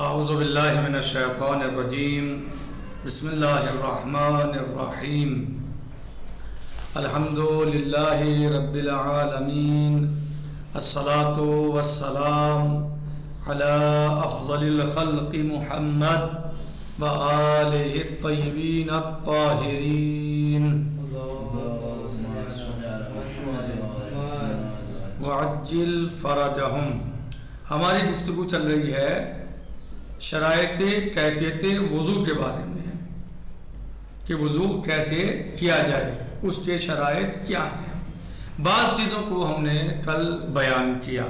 اعوذ باللہ من الشیطان الرجیم بسم اللہ الرحمن الرحیم الحمد للہ رب العالمین الصلاة والسلام علی افضل الخلق محمد وآلہ الطیبین الطاہرین وعجل فرجہم۔ ہماری گفتگو چل رہی ہے شرائط کیفیت وضو کے بارے میں کہ وضو کیسے کیا جائے، اس کے شرائط کیا ہیں۔ بعض چیزوں کو ہم نے کل بیان کیا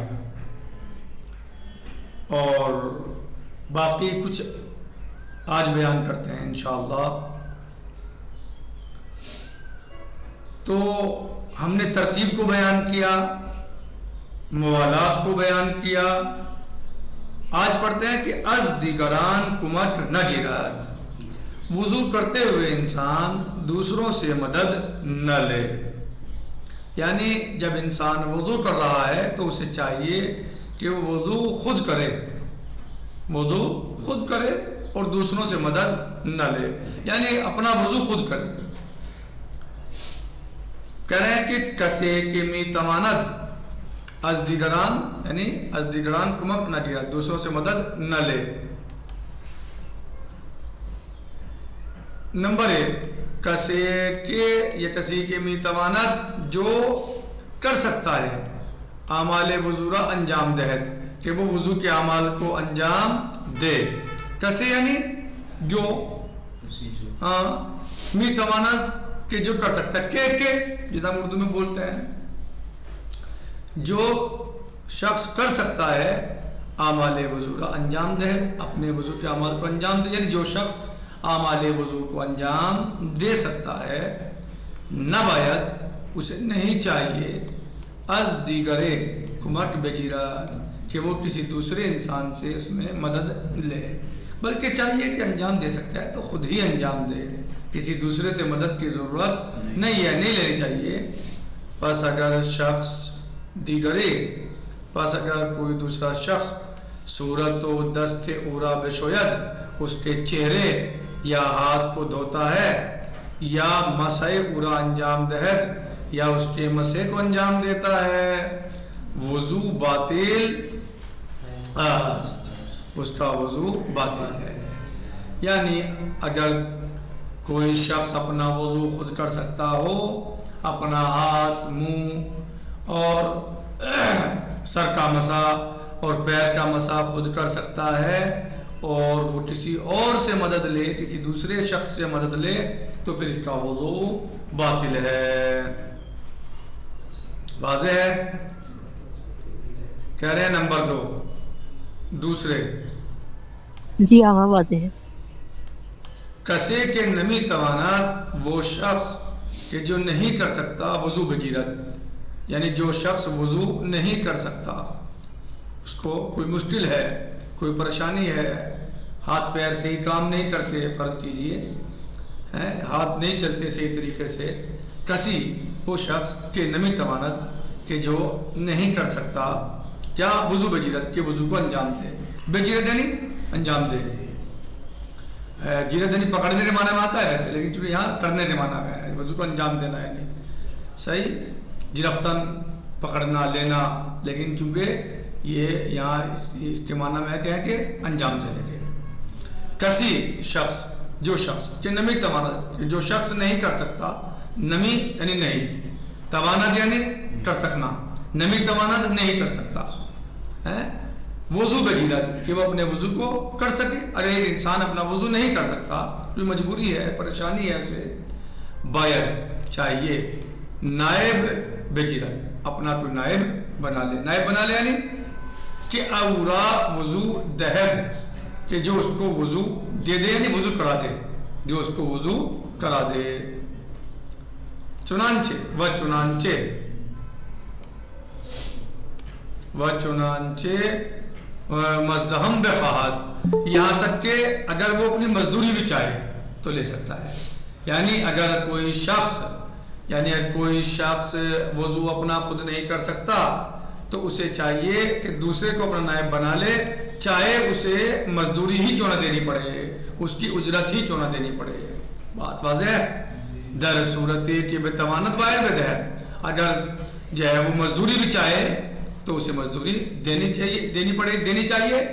اور باقی کچھ آج بیان کرتے ہیں انشاءاللہ۔ تو ہم نے ترتیب کو بیان کیا، موالات کو بیان کیا۔ آج پڑھتے ہیں کہ از دیگران کمک نہ گرد، وضو کرتے ہوئے انسان دوسروں سے مدد نہ لے۔ یعنی جب انسان وضو کر رہا ہے تو اسے چاہیے کہ وہ وضو خود کرے، وضو خود کرے اور دوسروں سے مدد نہ لے، یعنی اپنا وضو خود کرے۔ کہہ رہے ہیں کہ کسے کے می تماند از دیگران، یعنی از دیگران کمک نہ کیا، دوسروں سے مدد نہ لے۔ نمبر 1، کسے کے یا کسی کے می تواند جو کر سکتا ہے اعمال وضو را انجام دہد، کہ وہ وضو کے اعمال کو انجام دے۔ کسے یعنی جو، می تواند کہ جو کر سکتا ہے، کہ جیسا ہم اردو میں بولتے ہیں، جو شخص کر سکتا ہے اعمال وضو کا انجام دے، اپنے وضو کے اعمال کو انجام دے، یعنی جو شخص اعمال وضو کو انجام دے سکتا ہے، نہ باید اسے نہیں چاہیے از دیگرے کمک بگیرد، کہ وہ کسی دوسرے انسان سے اس میں مدد لے، بلکہ چاہیے کہ انجام دے سکتا ہے تو خود ہی انجام دے، کسی دوسرے سے مدد کی ضرورت نہیں ہے، نہیں لینی چاہیے۔ پس اگر شخص دیگرے، پس اگر کوئی دوسرا شخص صورت و دست اورا بشوید، اس کے چہرے یا ہاتھ کو دھوتا ہے، یا مسح اورا انجام دہد، یا اس کے مسح کو انجام دیتا ہے، وضو باطل است، اس کا وضو باطل ہے۔ یعنی اگر کوئی شخص اپنا وضو خود کر سکتا ہو، اپنا ہاتھ، منہ اور سر کا مسح اور پیر کا مسح خود کر سکتا ہے، اور وہ کسی اور سے مدد لے، کسی دوسرے شخص سے مدد لے، تو پھر اس کا وضو باطل ہے۔ واضح ہے؟ کہہ رہے ہیں نمبر 2، دوسرے جی آغا واضح ہے۔ کسے کے نمی توانات، وہ شخص کہ جو نہیں کر سکتا وضو بگیرت، یعنی جو شخص وضو نہیں کر سکتا، اس کو کوئی مشکل ہے، کوئی پریشانی ہے، ہاتھ پیر صحیح کام نہیں کرتے، فرض کیجئے ہاتھ نہیں چلتے صحیح طریقے سے، کسی وہ شخص کہ نمی توانت کہ جو نہیں کر سکتا کیا وضو بگیرت، کہ وضو کو انجام دے۔ بگیرت یعنی انجام دے، گیرت یعنی پکڑنے کے معنی میں آتا ہے ویسے، لیکن چونکہ یہاں کرنے کے معنی میں ہے، وضو کو انجام دینا ہے، نہیں صحیح، گرفتن پکڑنا لینا، لیکن چونکہ یہ یہاں اس کے معنی میں ہے کہ انجام دینے کے۔ کسی شخص، جو شخص کہ نمی توانت، جو شخص نہیں کر سکتا، نمی یعنی نہیں، توانت یعنی کر سکنا، نمی توانت نہیں کر سکتا، وضو بگیرت کہ وہ اپنے وضو کو کر سکے۔ اگر ایک انسان اپنا وضو نہیں کر سکتا، کوئی مجبوری ہے، پریشانی ہے اسے، باید چاہیے نائب بگیرت، اپنا کوئی نائب بنا لے۔ نائب بنا لے یعنی کہ اورا وضو دہد، کہ جو اس کو وضو دے دے، یعنی وضو کرا دے، جو اس کو وضو کرا دے۔ چنانچہ مزدہم بخواہد، یہاں تک کہ اگر وہ اپنی مزدوری بھی چاہے تو لے سکتا ہے۔ یعنی اگر کوئی شخص وضو اپنا خود نہیں کر سکتا تو اسے چاہیے کہ دوسرے کو اپنا نائب بنا لے، چاہے اسے مزدوری ہی کیوں نہ دینی پڑے، اس کی اجرت ہی کیوں نہ دینی پڑے. بات واضح ہے. در صورت کہ بتوانت باہر بد ہے، اگر جو ہے وہ مزدوری بھی چاہے تو اسے مزدوری دینی چاہیے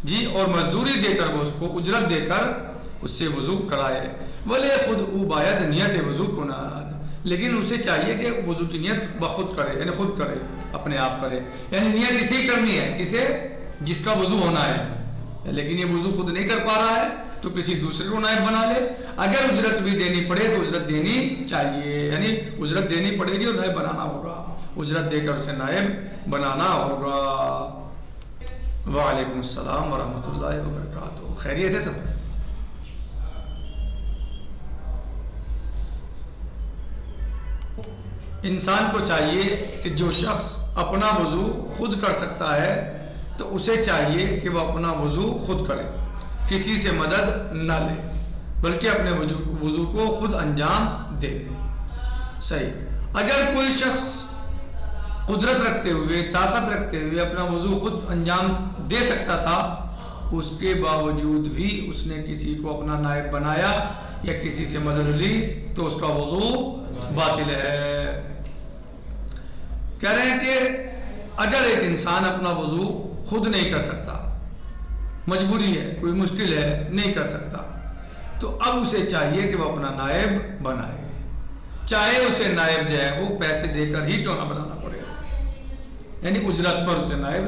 جی، اور مزدوری دے کر وہ اس کو اجرت دے کر اس سے وضو کرائے. ولی خود او باید نیت وضو کناد، لیکن اسے چاہیے کہ وضو کی نیت بخود کرے، یعنی خود کرے، اپنے آپ کرے. یعنی نیت اسے ہی کرنی ہے، کسے؟ جس کا وضو ہونا ہے. لیکن یہ وضو خود نہیں کر پا رہا ہے تو کسی دوسرے کو نائب بنا لے. اگر اجرت بھی دینی پڑے تو اجرت دینی چاہیے، یعنی اجرت دینی پڑے گی اور نائب بنانا ہوگا، اجرت دے کر اسے نائب بنانا ہوگا. وعلیکم السلام ورحمۃ اللہ وبرکاتہ. خیریت ہے سب؟ انسان کو چاہیے کہ جو شخص اپنا وضو خود کر سکتا ہے تو اسے چاہیے کہ وہ اپنا وضو خود کرے، کسی سے مدد نہ لے، بلکہ اپنے وضو کو خود انجام دے. صحیح. اگر کوئی شخص قدرت رکھتے ہوئے، طاقت رکھتے ہوئے اپنا وضو خود انجام دے سکتا تھا، اس کے باوجود بھی اس نے کسی کو اپنا نائب بنایا یا کسی سے مدد لی تو اس کا وضو باطل ہے. کہہ رہے ہیں کہ اگر ایک انسان اپنا وضو خود نہیں کر سکتا، مجبوری ہے، کوئی مشکل ہے، نہیں کر سکتا، تو اب اسے چاہیے کہ وہ اپنا نائب بنائے، چاہے اسے نائب جو ہے وہ پیسے دے کر ہی کیوں نہ بنانا پڑے، یعنی اجرت پر اسے نائب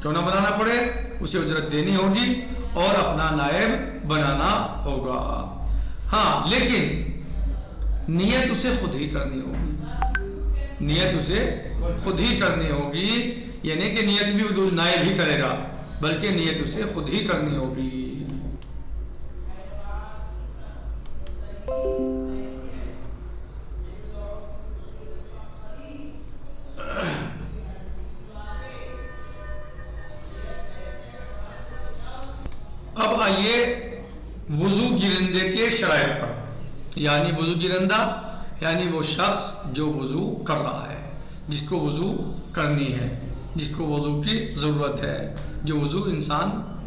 کیوں نہ بنانا پڑے، اسے اجرت دینی ہوگی اور اپنا نائب بنانا ہوگا. ہاں، لیکن نیت اسے خود ہی کرنی ہوگی، نیت اسے خود ہی کرنی ہوگی. یعنی کہ نیت بھی وہ نائب ہی کرے گا، بلکہ نیت اسے خود ہی کرنی ہوگی. اب آئیے وضو گرندے کے شرائط پر. یعنی وضو گرندہ یعنی وہ شخص جو وضو کر رہا ہے، جس کو وضو کرنی ہے، جس کو وضو کی ضرورت ہے، جو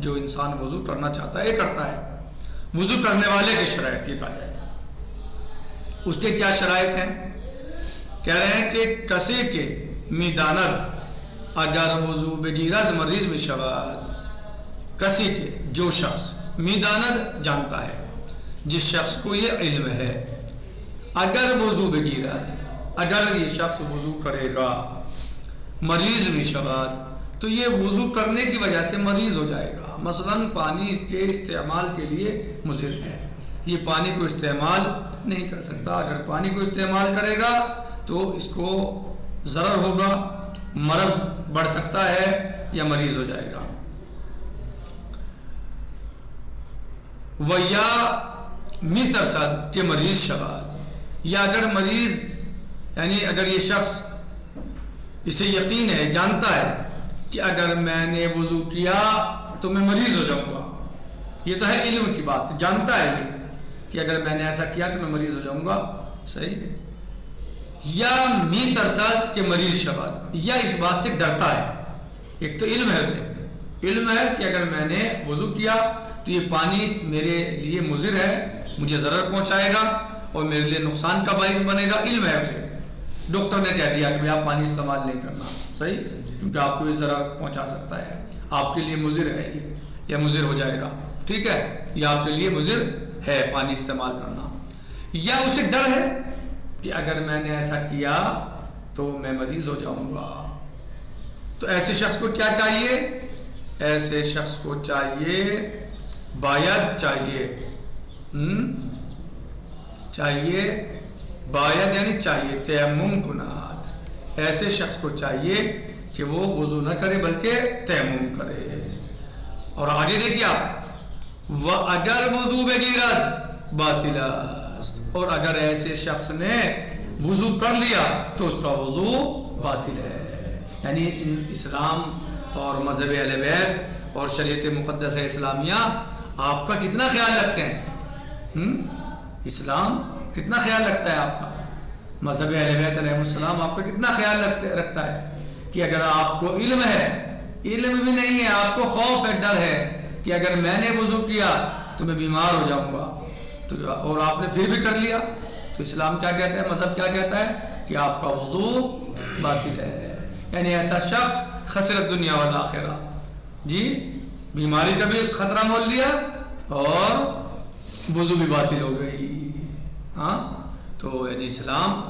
انسان وضو کرنا چاہتا ہے، یہ کرتا ہے. وضو کرنے والے کی شرائط یہ کہا جائے. اس کے کیا شرائط ہیں؟ کہہ رہے ہیں کہ کسی کے میداند اگر وضو بگیرد مریض بشود. کسی کے، جو شخص میداند جانتا ہے، جس شخص کو یہ علم ہے، اگر وضو بگیرد، اگر یہ شخص وضو کرے گا، مریض بشود، تو یہ وضو کرنے کی وجہ سے مریض ہو جائے گا. مثلا پانی اس کے استعمال کے لیے مضر ہے، یہ پانی کو استعمال نہیں کر سکتا. اگر پانی کو استعمال کرے گا تو اس کو ضرر ہوگا، مرض بڑھ سکتا ہے یا مریض ہو جائے گا. ویا می ترسد کہ مریض شباد، یا اگر مریض یعنی اگر یہ شخص اسے یقین ہے، جانتا ہے کہ اگر میں نے وضو کیا تو میں مریض ہو جاؤں گا. یہ تو ہے علم کی بات، جانتا ہے یہ کہ اگر میں نے ایسا کیا تو میں مریض ہو جاؤں گا. صحیح ہے. یا می ترسد کہ مریض شباد، یا اس بات سے ڈرتا ہے. ایک تو علم ہے، اسے علم ہے کہ اگر میں نے وضو کیا تو یہ پانی میرے لیے مضر ہے، مجھے ضرر پہنچائے گا اور میرے لیے نقصان کا باعث بنے گا. علم ہے اسے. ڈاکٹر نے کہہ دیا کہ آپ پانی استعمال نہیں کرنا، صحیح، کیونکہ آپ کو اس ضرر پہنچا سکتا ہے، آپ کے لیے مضر ہے یہ، یا مضر ہو جائے گا. ٹھیک ہے، یا آپ کے لیے مضر ہے پانی استعمال کرنا. یا اسے ڈر ہے کہ اگر میں نے ایسا کیا تو میں مریض ہو جاؤں گا. تو ایسے شخص کو کیا چاہیے؟ ایسے شخص کو چاہیے، باید چاہیے باید یعنی چاہیے تیمم کنات. ایسے شخص کو چاہیے کہ وہ وضو نہ کرے بلکہ تیمم کرے. اور آگے دیکھیے آپ، وَأَگَرْ وُضُو بَغِيرَتْ باطل است، اور اگر ایسے شخص نے وضو کر لیا تو اس کا وضو باطل ہے. یعنی اسلام اور مذہب اہل بیت اور شریعت مقدسہ اسلامیہ آپ کا کتنا خیال رکھتے ہیں؟ اسلام کتنا خیال رکھتا ہے آپ کا؟ مذہب اہل بیت علیہ السلام آپ کا کتنا خیال رکھتا ہے کہ اگر آپ کو علم ہے علم بھی نہیں ہے، آپ کو خوف ہے، ڈر ہے کہ اگر میں نے وضو کیا تو میں بیمار ہو جاؤں گا، تو اور آپ نے پھر بھی کر لیا، تو اسلام کیا کہتا ہے، مذہب کیا کہتا ہے کہ آپ کا وضو باطل ہے. یعنی ایسا شخص خسر دنیا والآخرہ. جی بیماری کا بھی خطرہ مول لیا اور وضو بھی باطل ہو گئی. ہاں تو یعنی اسلام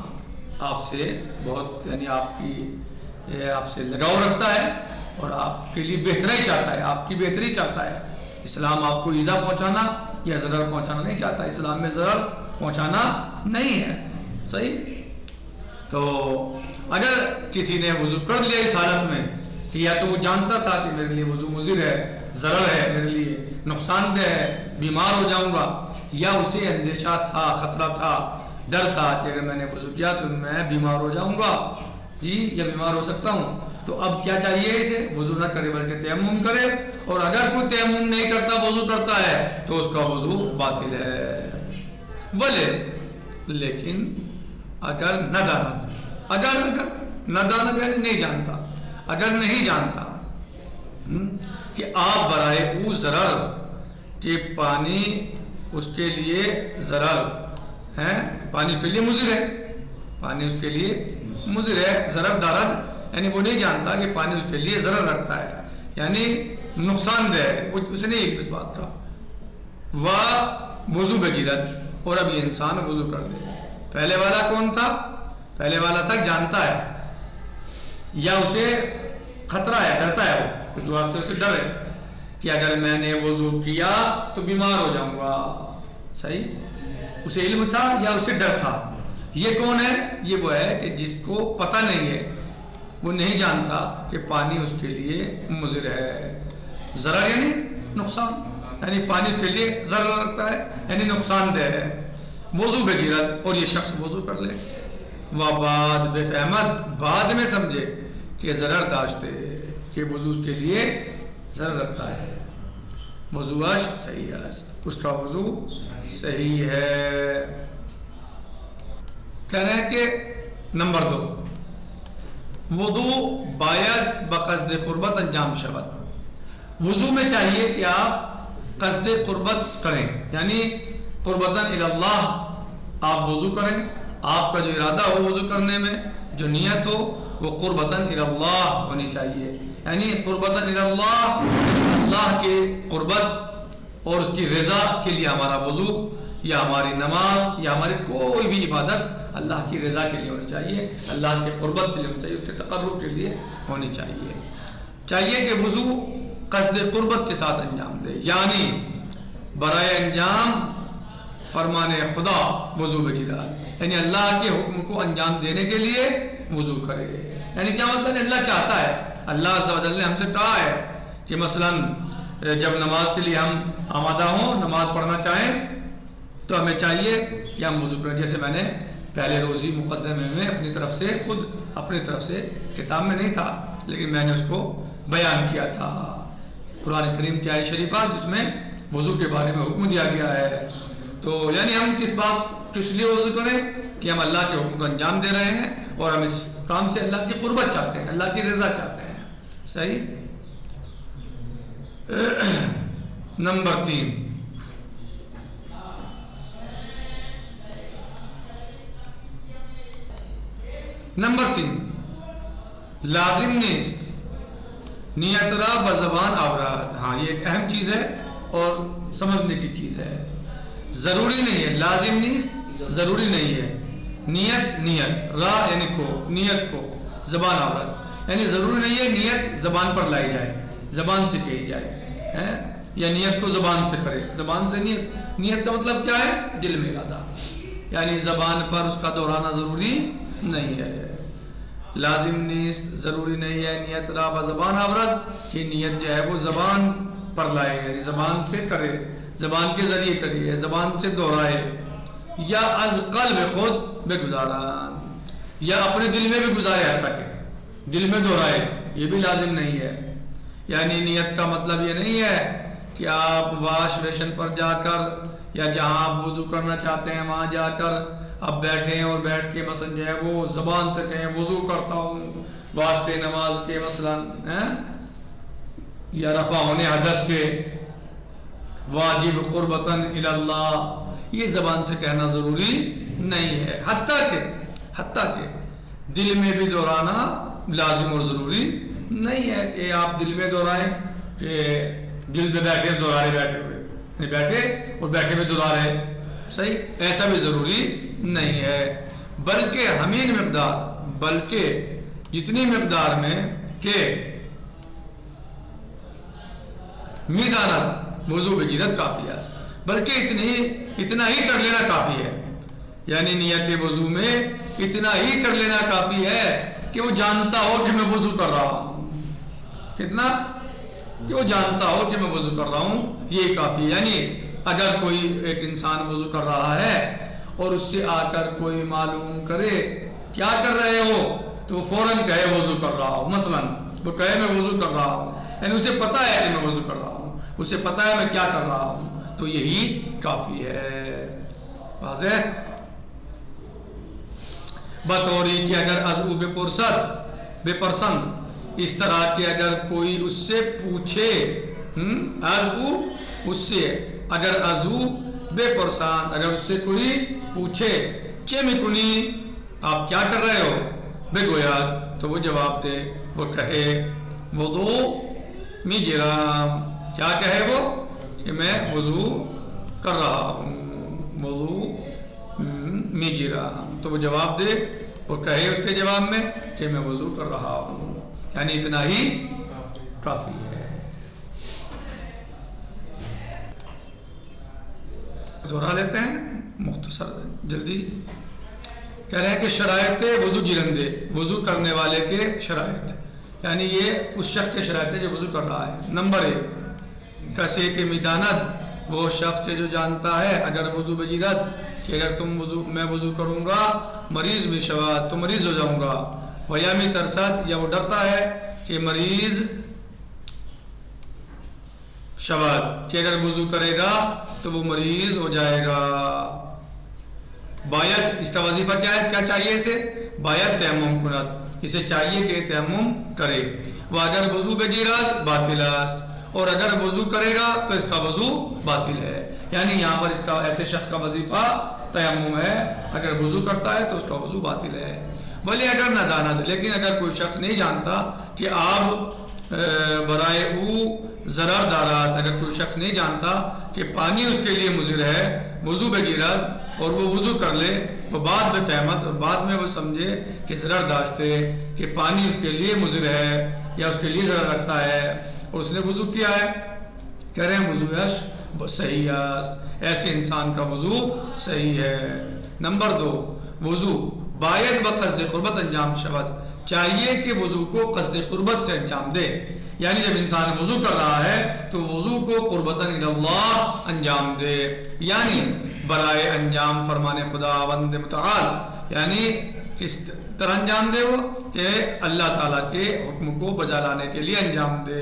آپ سے بہت یعنی آپ سے لگاؤ رکھتا ہے اور آپ کے لیے بہتری چاہتا ہے، آپ کی بہتری چاہتا ہے. اسلام آپ کو ایذا پہنچانا یا ضرر پہنچانا نہیں چاہتا. اسلام میں ضرر پہنچانا نہیں ہے. صحیح. تو اگر کسی نے وضو کر لیا اس حالت میں کہ یا تو وہ جانتا تھا کہ میرے لیے وضو مضر ہے، ضرر ہے، میرے لیے نقصان دہ ہے، بیمار ہو جاؤں گا، یا اسے اندیشہ تھا، خطرہ تھا، ڈر تھا کہ اگر میں نے وضو کیا تو میں بیمار ہو جاؤں گا جی یا بیمار ہو سکتا ہوں، تو اب کیا چاہیے اسے؟ وضو نہ کرے بلکہ تیمم کرے. اور اگر کوئی تیمم نہیں کرتا، وضو کرتا ہے تو اس کا وضو باطل ہے. بولے لیکن اگر ندانت یعنی نہیں جانتا، اگر نہیں جانتا کہ آپ برائے او ضرر کہ پانی اس کے لیے ضرر ہے، پانی اس کے لیے مضر ہے، پانی اس کے لیے مضر ہے، ضرر دارد، یعنی وہ نہیں جانتا کہ پانی اس کے لیے ضرر رکھتا ہے، یعنی نقصان دہ ہے، اسے نہیں ایک اس بات کا. وضو بغیرت، اور اب یہ انسان وضو کر دے. پہلے والا کون تھا؟ پہلے والا تھا جانتا ہے یا اسے خطرہ ہے، ڈرتا ہے، وہ اس واسطے اسے ڈر ہے کہ اگر میں نے وضو کیا تو بیمار ہو جاؤں گا. صحیح. اسے علم تھا یا اسے ڈر تھا؟ یہ کون ہے؟ یہ وہ ہے کہ جس کو پتہ نہیں ہے، وہ نہیں جانتا کہ پانی اس کے لیے مضر ہے. ضرر یعنی نقصان، یعنی پانی اس کے لیے ضرر رکھتا ہے یعنی نقصان دہ ہے. وضو بغیرت، اور یہ شخص وضو کر لے. بعد بے فہمت، بعد میں سمجھے کہ ضرر داشتے، کہ وضو اس کے لیے ضرر رکھتا ہے. وضو صحیح ہے، اس کا وضو صحیح ہے. کہہ رہے ہیں کہ نمبر 2، وضو باید بقصد قربت انجام شود. وضو میں چاہیے کہ آپ قصد قربت کریں، یعنی قربتاً اللہ آپ وضو کریں. آپ کا جو ارادہ ہو وضو کرنے میں، جو نیت ہو، وہ قربتاً اللہ ہونی چاہیے. یعنی قربتاً اللہ، اللہ کے قربت اور اس کی رضا کے لیے ہمارا وضو یا ہماری نماز یا ہماری کوئی بھی عبادت اللہ کی رضا کے لیے ہونی چاہیے، اللہ کے قربت کے لیے ہونی چاہیے، اس کے تقرب کے لیے ہونی چاہیے. چاہیے کہ وضو قصد قربت کے ساتھ انجام دے، یعنی برائے انجام فرمان خدا وضو بغیرت، یعنی اللہ کے حکم کو انجام دینے کے لیے وضو کرے. یعنی کیا مطلب؟ اللہ چاہتا ہے، اللہ عز و جل نے ہم سے کہا ہے کہ مثلاً جب نماز کے لیے ہم آمادہ ہوں، نماز پڑھنا چاہیں تو ہمیں چاہیے کہ ہم وضو کریں. جیسے میں نے پہلے روزی مقدمے میں اپنی طرف سے، خود اپنی طرف سے، کتاب میں نہیں تھا لیکن میں نے اس کو بیان کیا تھا، قرآن کریم کی آیت شریفہ جس میں وضو کے بارے میں حکم دیا گیا ہے. تو یعنی ہم کس لیے وضو کریں کہ ہم اللہ کے حکم کو انجام دے رہے ہیں اور ہم اس کام سے اللہ کی قربت چاہتے ہیں، اللہ کی رضا چاہتے ہیں. صحیح. نمبر 3، لازم نیست نیت را بزبان آوراد. ہاں یہ ایک اہم چیز ہے اور سمجھنے کی چیز ہے. ضروری نہیں ہے، لازم نیست ضروری نہیں ہے. نیت را یعنی کو، نیت کو، زبان آوراد یعنی ضروری نہیں ہے نیت زبان پر لائی جائے، زبان سے کہی جائے، یا نیت کو زبان سے کرے. زبان سے نیت کا مطلب کیا ہے؟ دل میں ارادہ، یعنی زبان پر اس کا دہرانا ضروری نہیں ہے. لازم نیست ضروری نہیں ہے نیت را بزبان آورد، کہ نیت جو ہے وہ زبان پر لائے، یعنی زبان سے کرے، زبان کے ذریعے کرے، زبان سے دہرائے، یا از قلب خود بگزاران، یا اپنے دل میں بھی گزارے، حتیٰ کہ دل میں دہرائے، یہ بھی لازم نہیں ہے. یعنی نیت کا مطلب یہ نہیں ہے کہ آپ واش بیسن پر جا کر یا جہاں آپ وضو کرنا چاہتے ہیں وہاں جا کر آپ بیٹھیں اور بیٹھ کے مثلا جو ہے وہ زبان سے کہیں وضو کرتا ہوں واسطے نماز کے مثلا، یا رفع ہونے حدث کے، واجب قربتاً الی اللہ، یہ زبان سے کہنا ضروری نہیں ہے، حتیٰ کہ دل میں بھی دہرانا لازم اور ضروری نہیں ہے کہ آپ دل میں دہرائیں کہ دل میں بیٹھے دہرا رہے، بیٹھے ہوئے بیٹھے اور بیٹھے ہوئے دہرا رہے، صحیح، ایسا بھی ضروری نہیں ہے، بلکہ ہمین مقدار، بلکہ جتنی مقدار میں کہ میدانت وضو بجیرت کافی ہے، بلکہ اتنا ہی کر لینا کافی ہے، یعنی نیت وضو میں اتنا ہی کر لینا کافی ہے کہ وہ جانتا ہو کہ میں وضو کر رہا ہوں، کتنا کہ وہ جانتا ہو کہ میں وضو کر رہا ہوں، یہ کافی ہے۔ یعنی اگر کوئی ایک انسان وضو کر رہا ہے اور اس سے آ کر کوئی معلوم کرے کیا کر رہے ہو تو وہ فوراً کہے وضو کر رہا ہوں، مثلاً وہ کہے میں وضو کر رہا ہوں، یعنی اسے پتا ہے کہ میں وضو کر رہا ہوں، اسے پتا ہے میں کیا کر رہا ہوں، تو یہی کافی ہے، واضح؟ بطوری کہ اگر عضو بے پرسند، اس طرح کہ اگر کوئی اس سے پوچھے، عضو اس سے، اگر عضو بے پرسان، اگر اس سے کوئی پوچھے چے مکنی آپ کیا کر رہے ہو، بے گویا تو وہ جواب دے، وہ کہے وضو می گرام، کیا کہے وہ کہ میں وضو کر رہا ہوں، وضو می گرام، تو وہ جواب دے اور کہے اس کے جواب میں کہ میں وضو کر رہا ہوں، یعنی اتنا ہی کافی ہے۔ دہرا لیتے ہیں مختصر جلدی، کہہ رہے ہیں کہ شرائط وضو گرندے، وضو کرنے والے کے شرائط، یعنی یہ اس شخص کے شرائط ہے جو وضو کر رہا ہے۔ نمبر 1 کسے کے میدانت، وہ شخص کے جو جانتا ہے اگر وضو بجیدت کہ اگر میں وضو کروں گا مریض بھی شواد تو مریض ہو جاؤں گا، ویامی ترسد، یا وہ ڈرتا ہے کہ مریض شواد کہ اگر وضو کرے گا تو وہ مریض ہو جائے گا۔ باید، اس کا وظیفہ کیا ہے، کیا چاہیے اسے، باید تیمم کنت، اسے چاہیے کہ تیمم کرے، وہ اگر وضو بجیرات باطل است، اور اگر وضو کرے گا تو اس کا وضو باطل ہے، یعنی یہاں پر اس کا ایسے شخص کا وظیفہ تیمم ہے، اگر وضو کرتا ہے تو اس کا وضو باطل ہے۔ بھلے اگر نہ دانت، لیکن اگر کوئی شخص نہیں جانتا کہ آپ برائے او ضرر دارات، اگر کوئی شخص نہیں جانتا کہ پانی اس کے لیے مضر ہے وضو بغیرت، اور وہ وضو کر لے، وہ بعد میں فہمت، اور بعد میں وہ سمجھے کہ ضرر داشتے کہ پانی اس کے لیے مضر ہے یا اس کے لیے ضرر رکھتا ہے، اور اس نے وضو کیا ہے، کہہ رہے ہیں وضو صحیح ہے، ایسے انسان کا وضو صحیح ہے۔ نمبر 2 وضو باید بقصد قربت انجام شود، چاہیے کہ وضو کو قصد قربت سے انجام دے، یعنی جب انسان وضو کر رہا ہے تو وضو کو قربتاً اللہ انجام دے، یعنی برائے انجام فرمان خدا وند متعال، یعنی کس طرح انجام دے وہ کہ اللہ تعالیٰ کے حکم کو بجا لانے کے لیے انجام دے،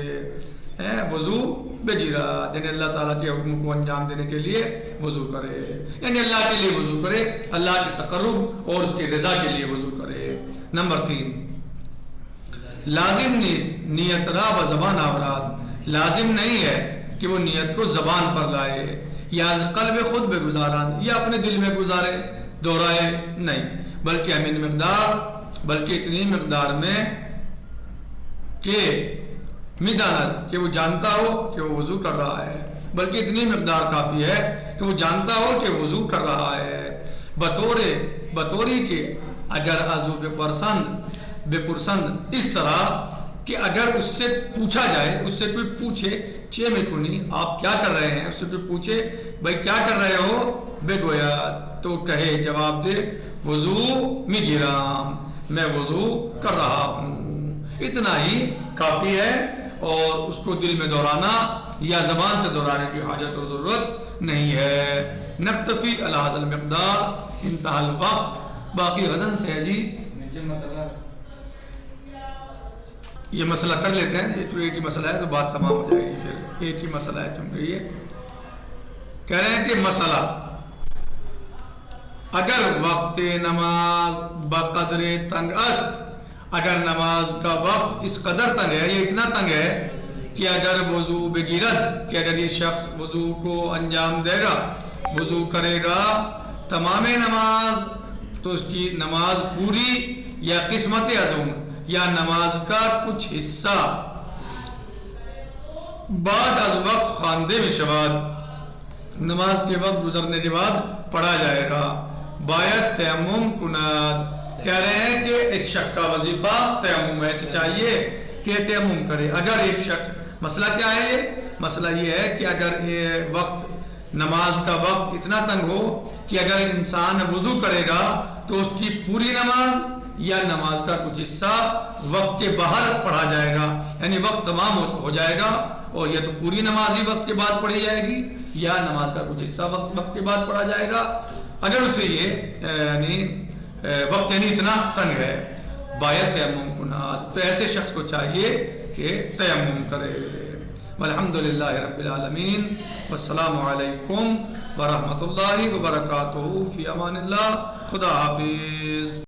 وضو بجیرات، یعنی اللہ تعالیٰ کے حکم کو انجام دینے کے لیے وضو کرے، یعنی اللہ کے لیے وضو کرے، اللہ کے تقرب اور اس کی رضا کے لیے وضو کرے۔ نمبر 3 لازم نیت را و زبان آوراد، لازم نہیں ہے کہ وہ نیت کو زبان پر لائے یا قلب خود بے گزاران، یا اپنے دل میں گزارے دہرائے، نہیں، بلکہ امین مقدار، بلکہ اتنی مقدار میں کہ میدانت کہ وہ جانتا ہو کہ وہ وضو کر رہا ہے، بلکہ اتنی مقدار کافی ہے کہ وہ جانتا ہو کہ وضو کر رہا ہے، بطوری کے اگر عضو بے پرسند، اس طرح کہ اگر اس سے پوچھا جائے، اس سے کوئی پوچھے چے میں کنی آپ کیا کر رہے ہیں، اس سے کوئی پوچھے بھائی کیا کر رہے ہو، بے گویا تو کہے جواب دے وضو می گرام، میں وضو کر رہا ہوں، اتنا ہی کافی ہے، اور اس کو دل میں دہرانا یا زبان سے دہرانے کی حاجت اور ضرورت نہیں ہے۔ نکتفی علی ھذا المقدار، انتہا الوقت، باقی غدن سے ہے جی، یہ مسئلہ کر لیتے ہیں، یہ تو ایک ہی مسئلہ ہے تو بات تمام ہو جائے گی، پھر ایک ہی مسئلہ ہے چونکہ یہ کہہ رہے ہیں کہ مسئلہ اگر وقت نماز بقدر تنگ است، اگر نماز کا وقت اس قدر تنگ ہے، یہ اتنا تنگ ہے کہ اگر وضو بگیرد، کہ اگر یہ شخص وضو کو انجام دے گا، وضو کرے گا تمام نماز، تو اس کی نماز پوری یا قسمت عظم یا نماز کا کچھ حصہ بعد از وقت خواندے بھی شواد، نماز کے وقت گزرنے کے بعد پڑھا جائے گا. باید تیمم کناد، کہہ رہے ہیں کہ اس شخص کا وظیفہ تیمم ہے، اسے چاہیے کہ تیمم کرے. اگر ایک شخص، مسئلہ کیا ہے؟ مسئلہ یہ ہے کہ اگر یہ وقت، نماز کا وقت اتنا تنگ ہو کہ اگر انسان وضو کرے گا تو اس کی پوری نماز یا نماز کا کچھ حصہ وقت کے باہر پڑھا جائے گا، یعنی وقت تمام ہو جائے گا، اور یا تو پوری نماز ہی وقت کے بعد پڑھی جائے گی یا نماز کا کچھ حصہ وقت کے بعد پڑھا جائے گا. اگر اسے یہ وقت یعنی اتنا تنگ ہے. باید تیمم کناد، تو ایسے شخص کو چاہیے کہ تیمم کرے. والحمدللہ رب العالمین، والسلام علیکم ورحمۃ اللہ وبرکاتہ. فی امان اللہ، خدا حافظ.